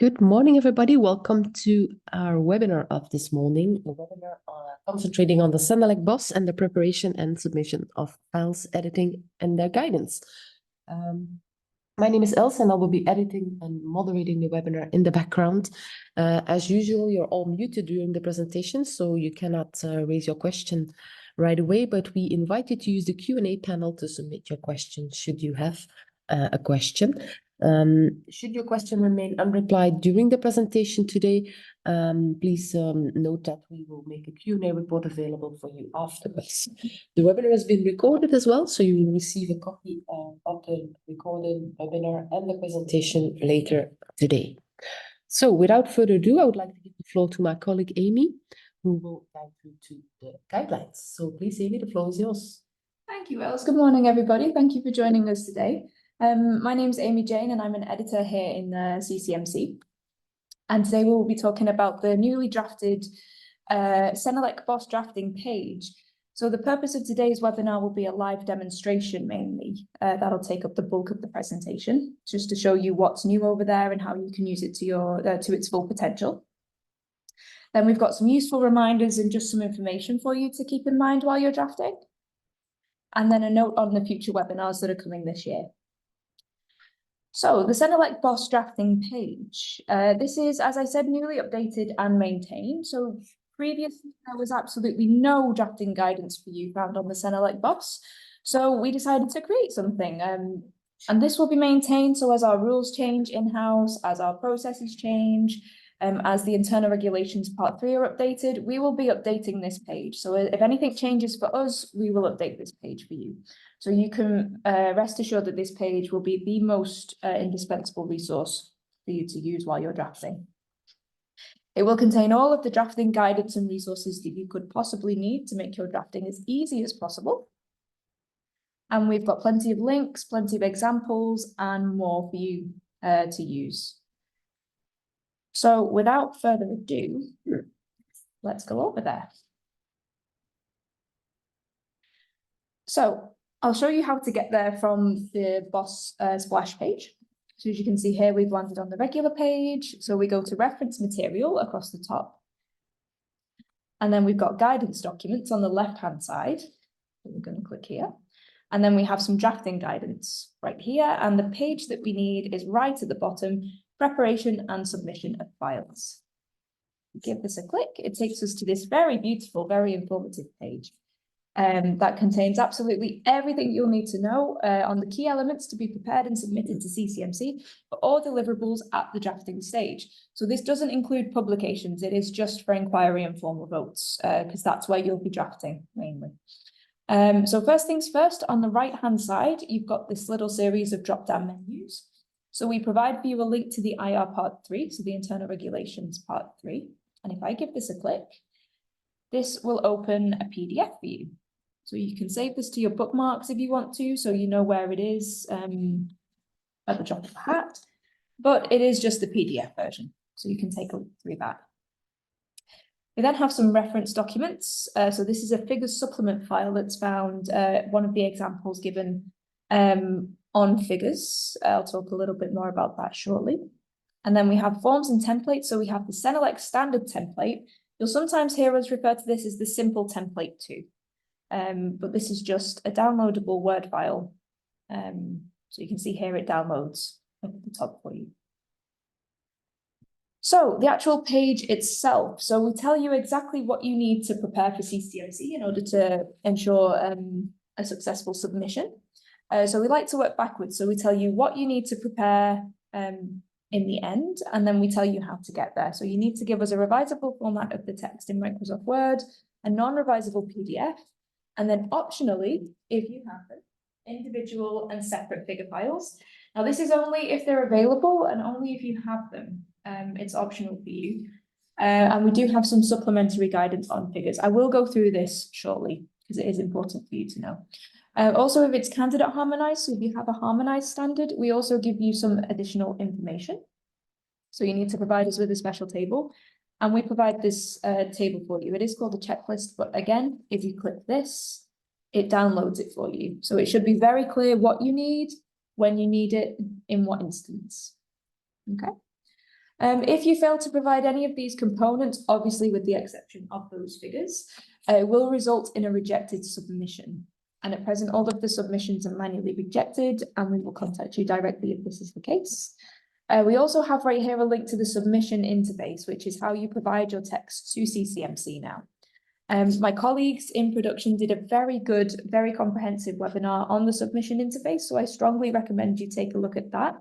Good morning, everybody. Welcome to our webinar of this morning, a webinar concentrating on the CENELEC BOSS and the preparation and submission of files, editing, and their guidance. My name is Else, and I will be editing and moderating the webinar in the background. As usual, you're all muted during the presentation, so you cannot raise your question right away, but we invite you to use the Q&A panel to submit your question should you have a question. Should your question remain unreplied during the presentation today, please note that we will make a Q&A report available for you afterwards. The webinar has been recorded as well, so you will receive a copy of the recorded webinar and the presentation later today. So without further ado, I would like to give the floor to my colleague Amy, who will guide you to the guidelines. So please, Amy, the floor is yours. Thank you, Els. Good morning, everybody. Thank you for joining us today. My name is Amy Jayne, and I'm an editor here in the CCMC. And today we will be talking about the newly drafted CENELEC BOSS drafting page. So the purpose of today's webinar will be a live demonstration mainly. That'll take up the bulk of the presentation, just to show you what's new over there and how you can use it to its full potential. Then we've got some useful reminders and just some information for you to keep in mind while you're drafting. And then a note on the future webinars that are coming this year. So the CENELEC BOSS drafting page. This is, as I said, newly updated and maintained. So previously there was absolutely no drafting guidance for you found on the CENELEC BOSS. So we decided to create something. And this will be maintained. So as our rules change in-house, as our processes change, as the internal regulations part 3 are updated, we will be updating this page. So if anything changes for us, we will update this page for you. So you can rest assured that this page will be the most indispensable resource for you to use while you're drafting. It will contain all of the drafting guidance and resources that you could possibly need to make your drafting as easy as possible. And we've got plenty of links, plenty of examples, and more for you to use. So without further ado, let's go over there. So I'll show you how to get there from the BOSS splash page. So as you can see here, we've landed on the regular page. So we go to reference material across the top. And then we've got guidance documents on the left-hand side. So we're going to click here. And then we have some drafting guidance right here. And the page that we need is right at the bottom, preparation and submission of files. Give this a click. It takes us to this very beautiful, very informative page. That contains absolutely everything you'll need to know on the key elements to be prepared and submitted to CCMC for all deliverables at the drafting stage. So this doesn't include publications. It is just for inquiry and formal votes, because that's where you'll be drafting mainly. So first things first, on the right-hand side, you've got this little series of drop-down menus. So we provide for you a link to the IR part 3, so the internal regulations part 3. And if I give this a click, this will open a PDF for you. So you can save this to your bookmarks if you want to, so you know where it is at the drop of a hat. But it is just the PDF version, so you can take a look through that. We then have some reference documents. So this is a figures supplement file that's found, one of the examples given on figures. I'll talk a little bit more about that shortly. And then we have forms and templates. So we have the CENELEC standard template. You'll sometimes hear us refer to this as the simple template too. But this is just a downloadable Word file. So you can see here it downloads up at the top for you. So the actual page itself. So we tell you exactly what you need to prepare for CCMC in order to ensure a successful submission. So we like to work backwards. So we tell you what you need to prepare in the end, and then we tell you how to get there. So you need to give us a revisable format of the text in Microsoft Word, a non-revisable PDF, and then optionally, if you have them, individual and separate figure files. Now this is only if they're available and only if you have them. It's optional for you. And we do have some supplementary guidance on figures. I will go through this shortly because it is important for you to know. Also, if it's candidate harmonized, so if you have a harmonized standard, we also give you some additional information. So you need to provide us with a special table, and we provide this table for you. It is called a checklist, but again, if you click this, it downloads it for you. So it should be very clear what you need, when you need it, in what instance. Okay. If you fail to provide any of these components, obviously with the exception of those figures, it will result in a rejected submission. And at present, all of the submissions are manually rejected, and we will contact you directly if this is the case. We also have right here a link to the submission interface, which is how you provide your text to CCMC now. My colleagues in production did a very good, very comprehensive webinar on the submission interface, so I strongly recommend you take a look at that.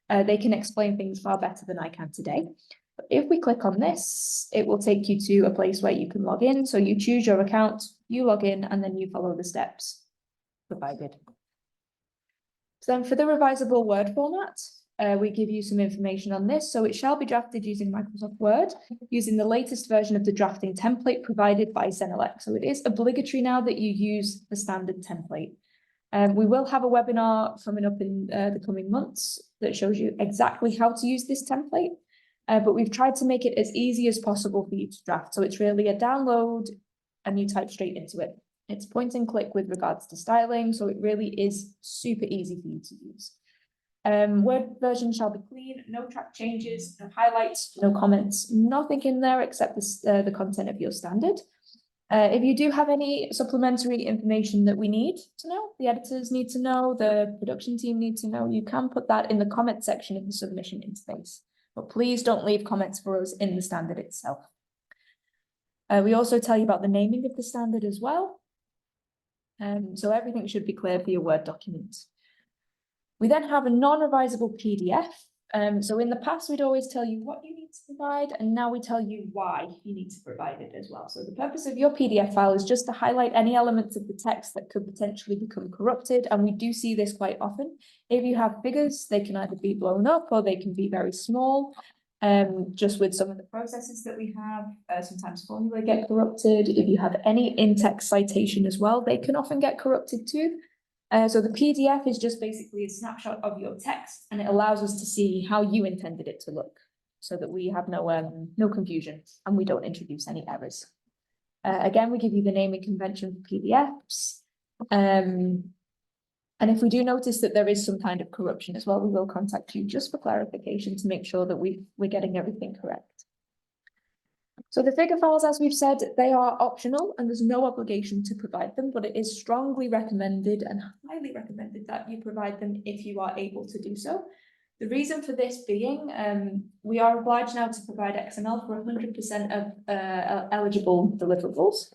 They can explain things far better than I can today. But if we click on this, it will take you to a place where you can log in. So you choose your account, you log in, and then you follow the steps provided. So then for the revisable Word format, we give you some information on this. So it shall be drafted using Microsoft Word, using the latest version of the drafting template provided by CENELEC. So it is obligatory now that you use the standard template. We will have a webinar coming up in the coming months that shows you exactly how to use this template, but we've tried to make it as easy as possible for you to draft. So it's really a download and you type straight into it. It's point and click with regards to styling, so it really is super easy for you to use. Word version shall be clean, no track changes, no highlights, no comments, nothing in there except the content of your standard. If you do have any supplementary information that we need to know, the editors need to know, the production team need to know, you can put that in the comment section of the submission interface. But please don't leave comments for us in the standard itself. We also tell you about the naming of the standard as well. So everything should be clear for your Word document. We then have a non-revisable PDF. So in the past, we'd always tell you what you need to provide, and now we tell you why you need to provide it as well. So the purpose of your PDF file is just to highlight any elements of the text that could potentially become corrupted, and we do see this quite often. If you have figures, they can either be blown up or they can be very small. Just with some of the processes that we have, sometimes formulae get corrupted. If you have any in-text citation as well, they can often get corrupted too. So the PDF is just basically a snapshot of your text, and it allows us to see how you intended it to look, so that we have no confusion and we don't introduce any errors. Again, we give you the naming convention for PDFs. And if we do notice that there is some kind of corruption as well, we will contact you just for clarification to make sure that we're getting everything correct. So the figure files, as we've said, they are optional and there's no obligation to provide them, but it is strongly recommended and highly recommended that you provide them if you are able to do so. The reason for this being, we are obliged now to provide XML for 100% of eligible deliverables.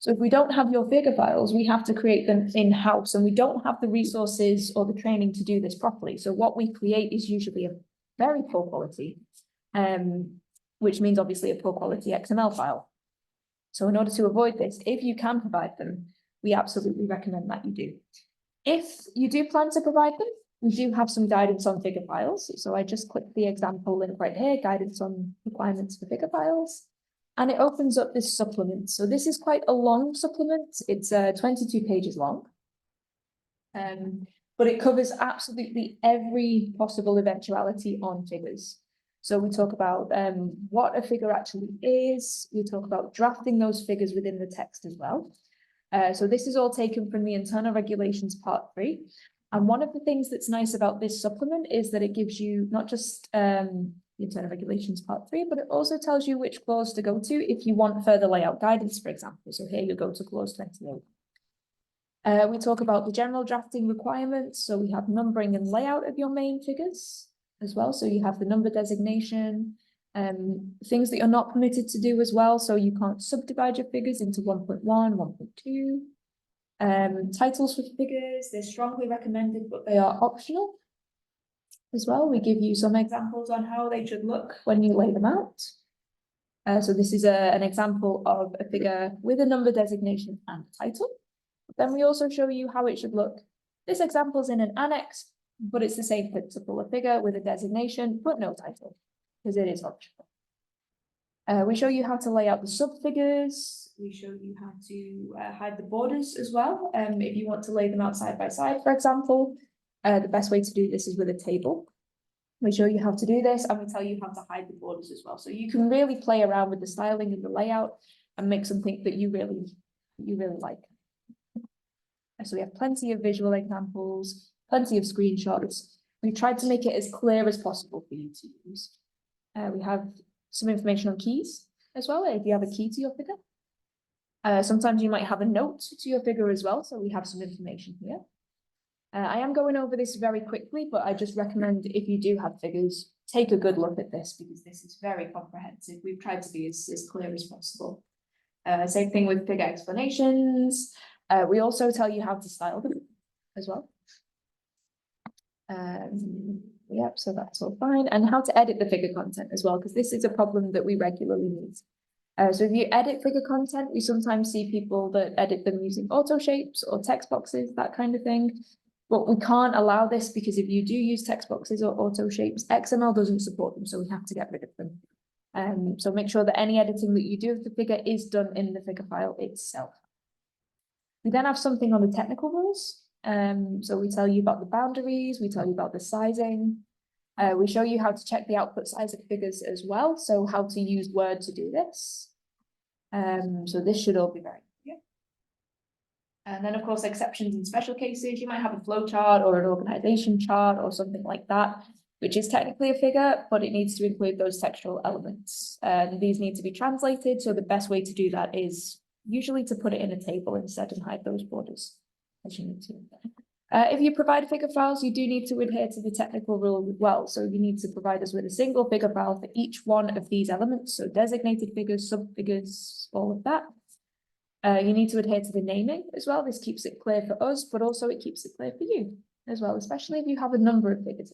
So if we don't have your figure files, we have to create them in-house, and we don't have the resources or the training to do this properly. So what we create is usually a very poor quality, which means obviously a poor quality XML file. So in order to avoid this, if you can provide them, we absolutely recommend that you do. If you do plan to provide them, we do have some guidance on figure files. So I just clicked the example link right here, guidance on requirements for figure files, and it opens up this supplement. So this is quite a long supplement. It's 22 pages long, but it covers absolutely every possible eventuality on figures. So we talk about what a figure actually is. We talk about drafting those figures within the text as well. So this is all taken from the internal regulations part 3. And one of the things that's nice about this supplement is that it gives you not just the internal regulations part 3, but it also tells you which clause to go to if you want further layout guidance, for example. So here you go to clause 28. We talk about the general drafting requirements. So we have numbering and layout of your main figures as well. So you have the number designation, things that you're not permitted to do as well. So you can't subdivide your figures into 1.1, 1.2. Titles for figures, they're strongly recommended, but they are optional as well. We give you some examples on how they should look when you lay them out. So this is an example of a figure with a number designation and title. Then we also show you how it should look. This example is in an annex, but it's the same principle, a figure with a designation, but no title, because it is optional. We show you how to lay out the sub-figures. We show you how to hide the borders as well. If you want to lay them out side by side, for example, the best way to do this is with a table. We show you how to do this, and we tell you how to hide the borders as well. So you can really play around with the styling and the layout and make something that you really like. So we have plenty of visual examples, plenty of screenshots. We've tried to make it as clear as possible for you to use. We have some information on keys as well, if you have a key to your figure. Sometimes you might have a note to your figure as well, so we have some information here. I am going over this very quickly, but I just recommend if you do have figures, take a good look at this because this is very comprehensive. We've tried to be as clear as possible. Same thing with figure explanations. We also tell you how to style them as well. Yep, so that's all fine. And how to edit the figure content as well, because this is a problem that we regularly meet. So if you edit figure content, we sometimes see people that edit them using auto shapes or text boxes, that kind of thing. But we can't allow this because if you do use text boxes or auto shapes, XML doesn't support them, so we have to get rid of them. So make sure that any editing that you do of the figure is done in the figure file itself. We then have something on the technical rules. So we tell you about the boundaries, we tell you about the sizing. We show you how to check the output size of figures as well. So how to use Word to do this. So this should all be very clear. And then of course, exceptions and special cases, you might have a flow chart or an organization chart or something like that, which is technically a figure, but it needs to include those textual elements. These need to be translated. So the best way to do that is usually to put it in a table instead and hide those borders as you need to. If you provide figure files, you do need to adhere to the technical rule as well. So you need to provide us with a single figure file for each one of these elements. So designated figures, subfigures, all of that. You need to adhere to the naming as well. This keeps it clear for us, but also it keeps it clear for you as well, especially if you have a number of figures.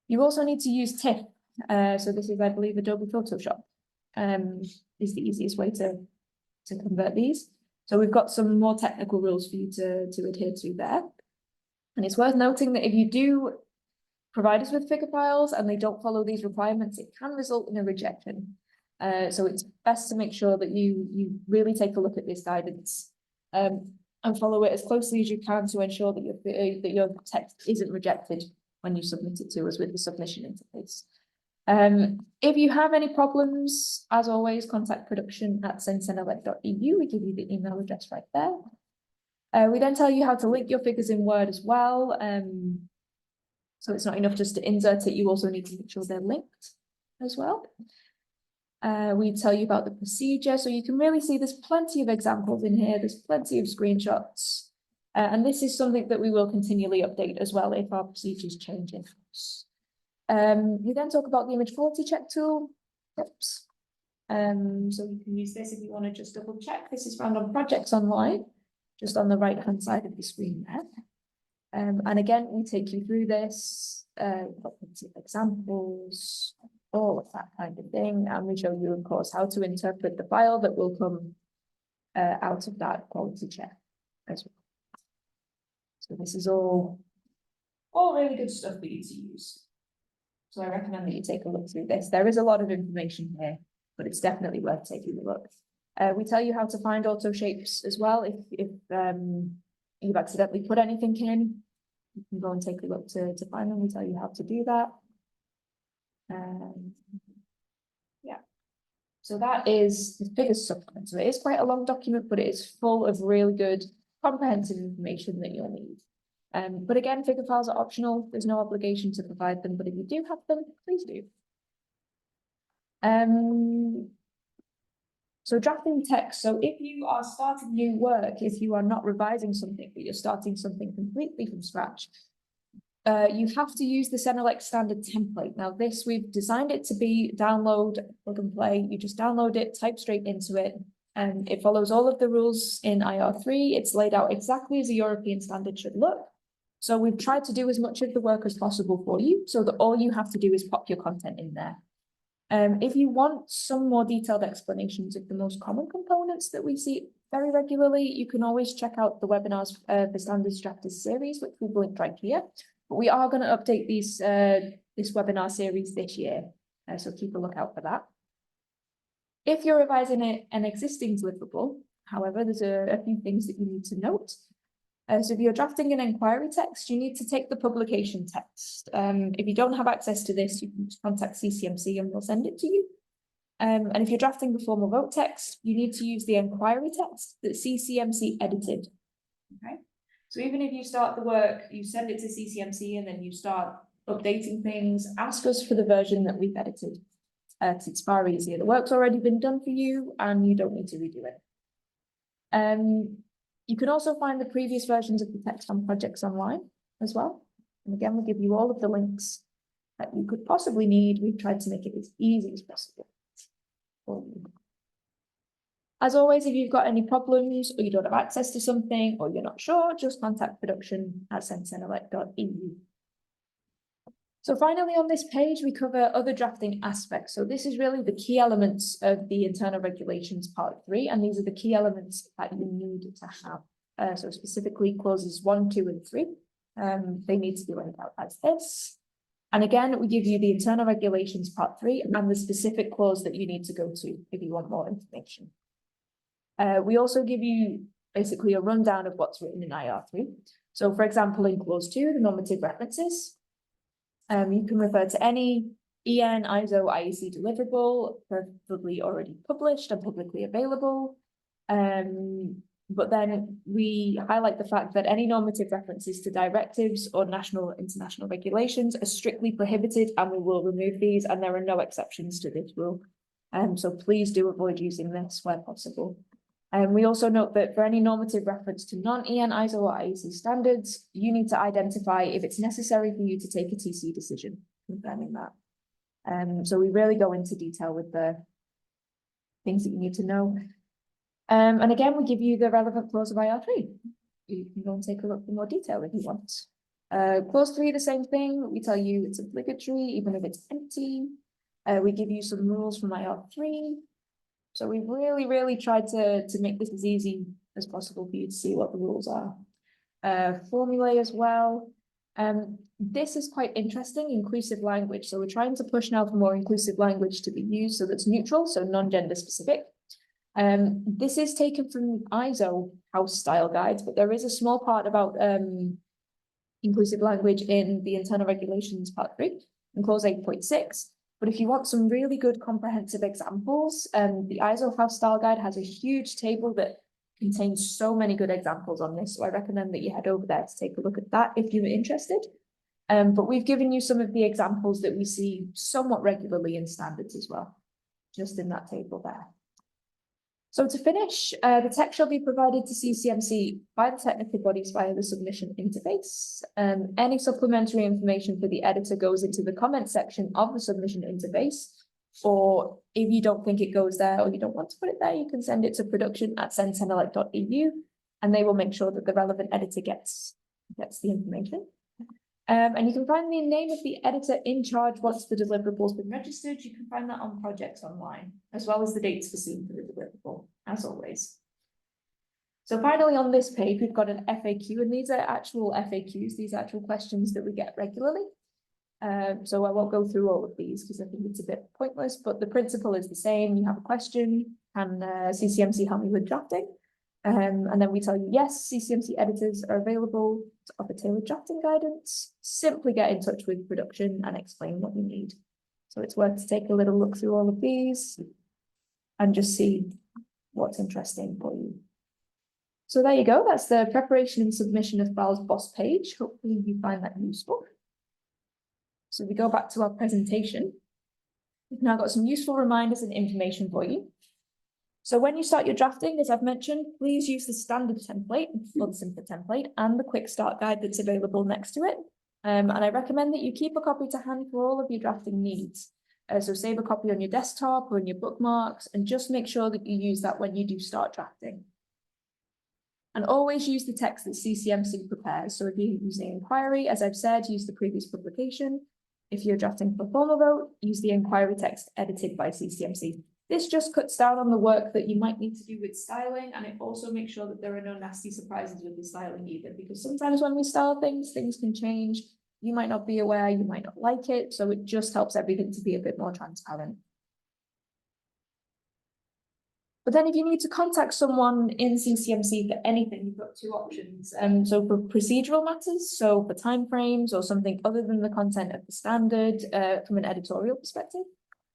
You also need to use TIFF. So this is, I believe, Adobe Photoshop is the easiest way to convert these. So we've got some more technical rules for you to adhere to there. And it's worth noting that if you do provide us with figure files and they don't follow these requirements, it can result in a rejection. So it's best to make sure that you really take a look at this guidance and follow it as closely as you can to ensure that your text isn't rejected when you submit it to us with the submission interface. If you have any problems, as always, contact production@cenelec.eu. We give you the email address right there. We then tell you how to link your figures in Word as well. So it's not enough just to insert it, you also need to make sure they're linked as well. We tell you about the procedure, so you can really see there's plenty of examples in here, there's plenty of screenshots. And this is something that we will continually update as well if our procedures change in-house. We then talk about the image quality check tool. Oops. So you can use this if you want to just double check. This is found on Projects Online, just on the right-hand side of the screen there. And again, we take you through this, examples, all of that kind of thing. And we show you, of course, how to interpret the file that will come out of that quality check as well. So this is all really good stuff for you to use. So I recommend that you take a look through this. There is a lot of information here, but it's definitely worth taking a look. We tell you how to find auto shapes as well. If you've accidentally put anything in, you can go and take a look to find them. We tell you how to do that. Yeah. So that is the figures supplement. So it is quite a long document, but it is full of really good, comprehensive information that you'll need. But again, figure files are optional. There's no obligation to provide them, but if you do have them, please do. So drafting text. So if you are starting new work, if you are not revising something, but you're starting something completely from scratch, you have to use the CENELEC standard template. Now this, we've designed it to be download, plug and play. You just download it, type straight into it, and it follows all of the rules in IR3. It's laid out exactly as a European standard should look. So we've tried to do as much of the work as possible for you so that all you have to do is pop your content in there. If you want some more detailed explanations of the most common components that we see very regularly, you can always check out the webinars for Standards Drafters series, which we've linked right here. But we are going to update these this webinar series this year, so keep a lookout for that. If you're revising an existing deliverable, however, there's a few things that you need to note. So if you're drafting an inquiry text, you need to take the publication text. If you don't have access to this, you can contact CCMC and we'll send it to you. And if you're drafting the formal vote text, you need to use the inquiry text that CCMC edited. Okay. So even if you start the work, you send it to CCMC and then you start updating things, ask us for the version that we've edited. Because it's far easier. The work's already been done for you and you don't need to redo it. You can also find the previous versions of the text on projects online as well. And again, we'll give you all of the links that you could possibly need. We've tried to make it as easy as possible for you. As always, if you've got any problems or you don't have access to something or you're not sure, just contact production@cenelec.eu. So finally, on this page, we cover other drafting aspects. So this is really the key elements of the internal regulations part 3, and these are the key elements that you need to have. So specifically clauses 1, 2, and 3. They need to be laid out as this. And again, we give you the internal regulations part 3 and the specific clause that you need to go to if you want more information. We also give you basically a rundown of what's written in IR3. So for example, in clause 2, the normative references, you can refer to any EN, ISO, IEC deliverable, preferably already published and publicly available. But then we highlight the fact that any normative references to directives or national or international regulations are strictly prohibited, and we will remove these, and there are no exceptions to this rule. So please do avoid using this where possible. We also note that for any normative reference to non-EN, ISO, or IEC standards, you need to identify if it's necessary for you to take a TC decision, confirming that. So we really go into detail with the things that you need to know. And again, we give you the relevant clause of IR3. You can go and take a look for more detail if you want. Clause 3, the same thing. We tell you it's obligatory, even if it's empty. We give you some rules from IR3. So we've really tried to make this as easy as possible for you to see what the rules are. Formulae as well. This is quite interesting, inclusive language. So we're trying to push now for more inclusive language to be used, so that's neutral, so non-gender specific. This is taken from ISO house style guides, but there is a small part about inclusive language in the internal regulations part 3 and clause 8.6. But if you want some really good comprehensive examples, the ISO house style guide has a huge table that contains so many good examples on this. So I recommend that you head over there to take a look at that if you're interested. But we've given you some of the examples that we see somewhat regularly in standards as well, just in that table there. So to finish, the text shall be provided to CCMC by the technical bodies via the submission interface. Any supplementary information for the editor goes into the comment section of the submission interface, or if you don't think it goes there or you don't want to put it there, you can send it to production@cenelec.eu, and they will make sure that the relevant editor gets the information. And you can find the name of the editor in charge once the deliverable's been registered. You can find that on projects online, as well as the dates foreseen for the deliverable, as always. So finally, on this page, we've got an FAQ, and these are actual FAQs, these are actual questions that we get regularly. So I won't go through all of these because I think it's a bit pointless, but the principle is the same. You have a question, can CCMC help me with drafting? And then we tell you, yes, CCMC editors are available to offer tailored drafting guidance. Simply get in touch with production and explain what you need. So it's worth to take a little look through all of these and just see what's interesting for you. So there you go. That's the preparation and submission of files boss page. Hopefully you find that useful. So we go back to our presentation. We've now got some useful reminders and information for you. So when you start your drafting, as I've mentioned, please use the standard template, or the simpler template, and the quick start guide that's available next to it. And I recommend that you keep a copy to hand for all of your drafting needs. So save a copy on your desktop or in your bookmarks, and just make sure that you use that when you do start drafting. And always use the text that CCMC prepares. So if you're using inquiry, as I've said, use the previous publication. If you're drafting for formal vote, use the inquiry text edited by CCMC. This just cuts down on the work that you might need to do with styling, and it also makes sure that there are no nasty surprises with the styling either, because sometimes when we style things, things can change. You might not be aware, you might not like it, so it just helps everything to be a bit more transparent. But then if you need to contact someone in CCMC for anything, you've got two options. So for procedural matters, so for timeframes or something other than the content of the standard from an editorial perspective.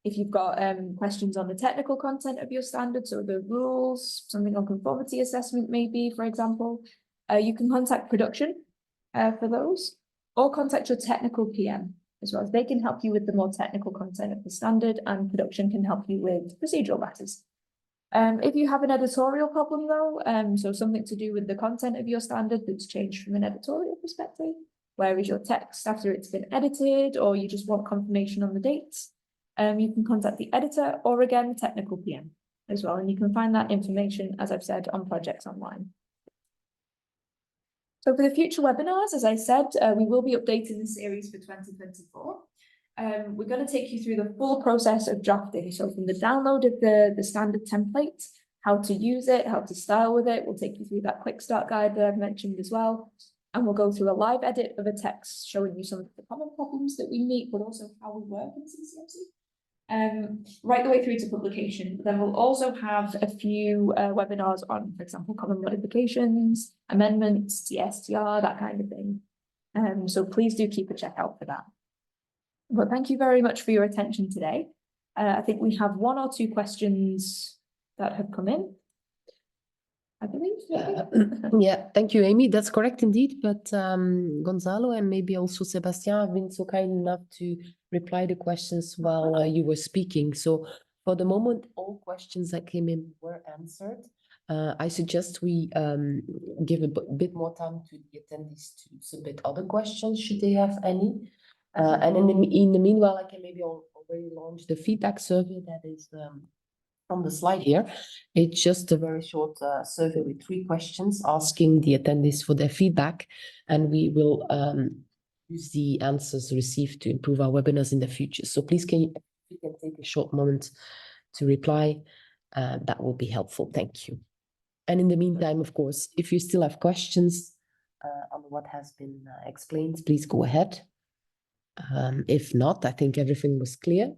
If you've got questions on the technical content of your standard, so the rules, something on conformity assessment maybe, for example, you can contact production for those, or contact your technical PM. as well as they can help you with the more technical content of the standard, and production can help you with procedural matters. If you have an editorial problem though, so something to do with the content of your standard that's changed from an editorial perspective, where is your text after it's been edited, or you just want confirmation on the dates, you can contact the editor or again, the technical PM as well. And you can find that information, as I've said, on Projects Online. So for the future webinars, as I said, we will be updating the series for 2024. We're going to take you through the full process of drafting. So from the download of the standard template, how to use it, how to style with it. We'll take you through that quick start guide that I've mentioned as well. And we'll go through a live edit of a text showing you some of the common problems that we meet, but also how we work in CCMC. Right the way through to publication. Then we'll also have a few webinars on, for example, common modifications, amendments, TSTR, that kind of thing. So please do keep a check out for that. But thank you very much for your attention today. I think we have one or two questions that have come in, I believe. Yeah, thank you, Amy. That's correct indeed. But Gonzalo and maybe also Sebastian have been so kind enough to reply the questions while you were speaking. So for the moment, all questions that came in were answered. I suggest we give a bit more time to the attendees to submit other questions should they have any. And in the meanwhile, I can maybe already launch the feedback survey that is on the slide here. It's just a very short survey with 3 questions asking the attendees for their feedback, and we will use the answers received to improve our webinars in the future. So please, you can take a short moment to reply. That will be helpful. Thank you. And in the meantime, of course, if you still have questions on what has been explained, please go ahead. If not, I think everything was clear.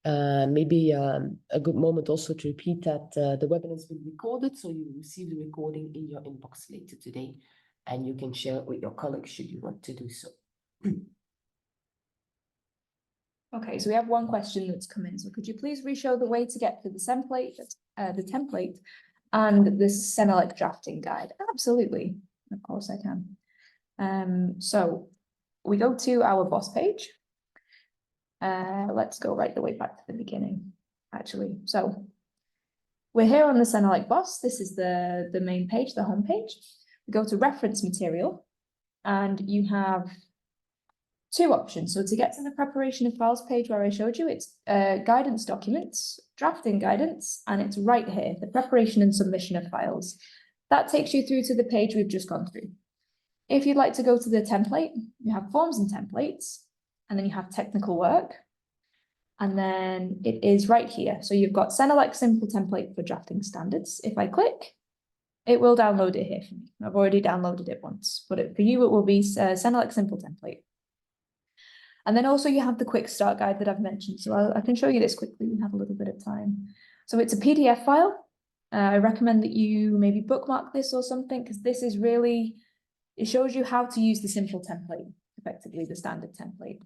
Maybe a good moment also to repeat that the webinar has been recorded, so you will receive the recording in your inbox later today, and you can share it with your colleagues should you want to do so. Okay, so we have one question that's come in. So could you please re-show the way to get to the template and the CENELEC drafting guide? Absolutely, of course I can. So we go to our boss page. Let's go right the way back to the beginning, actually. So we're here on the CENELEC boss. This is the main page, the home page. We go to reference material, and you have 2 options. So to get to the preparation of files page where I showed you, it's guidance documents, drafting guidance, and it's right here, the preparation and submission of files. That takes you through to the page we've just gone through. If you'd like to go to the template, you have forms and templates, and then you have technical work, and then it is right here. So you've got CENELEC simple template for drafting standards. If I click, it will download it here for me. I've already downloaded it once, but for you, it will be CENELEC simple template. And then also you have the quick start guide that I've mentioned. So I can show you this quickly. We have a little bit of time. So it's a PDF file. I recommend that you maybe bookmark this or something, because this is really, it shows you how to use the simple template, effectively the standard template.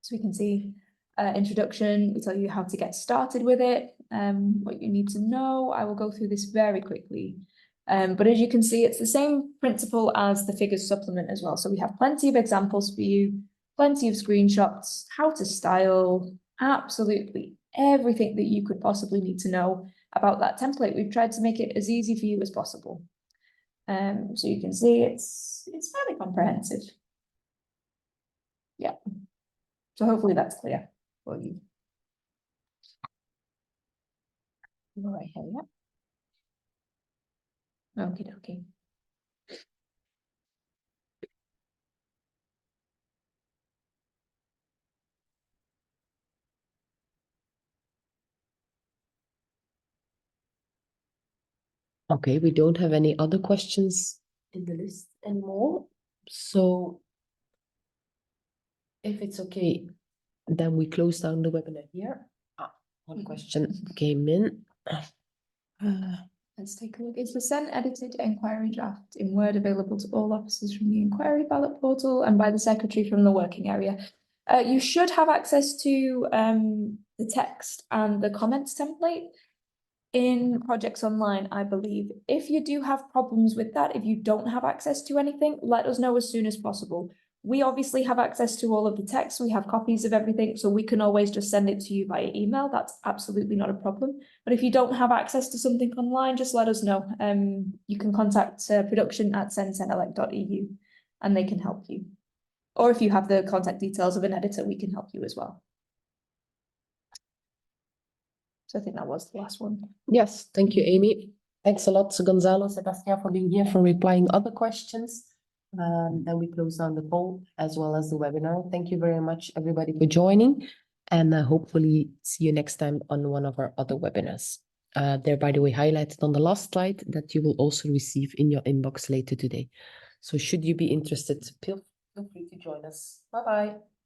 So we can see introduction, we tell you how to get started with it, what you need to know. I will go through this very quickly. But as you can see, it's the same principle as the figures supplement as well. So we have plenty of examples for you, plenty of screenshots, how to style, absolutely everything that you could possibly need to know about that template. We've tried to make it as easy for you as possible. So you can see it's fairly comprehensive. Yeah. So hopefully that's clear for you. Right here, yeah. Okay. Okay, we don't have any other questions in the list anymore. So if it's okay, then we close down the webinar here. One question came in. Let's take a look. Is the sent edited inquiry draft in Word available to all officers from the inquiry ballot portal and by the secretary from the working area? You should have access to the text and the comments template in Projects Online, I believe. If you do have problems with that, if you don't have access to anything, let us know as soon as possible. We obviously have access to all of the text. We have copies of everything, so we can always just send it to you via email. That's absolutely not a problem. But if you don't have access to something online, just let us know. You can contact production@cenelec.eu and they can help you. Or if you have the contact details of an editor, we can help you as well. So I think that was the last one. Yes, thank you, Amy. Thanks a lot, Gonzalo, Sebastian, for being here, for replying other questions. Then we close down the poll as well as the webinar. Thank you very much, everybody, for joining, and hopefully see you next time on one of our other webinars. They're, by the way, highlighted on the last slide that you will also receive in your inbox later today. So should you be interested, feel free to join us. Bye-bye.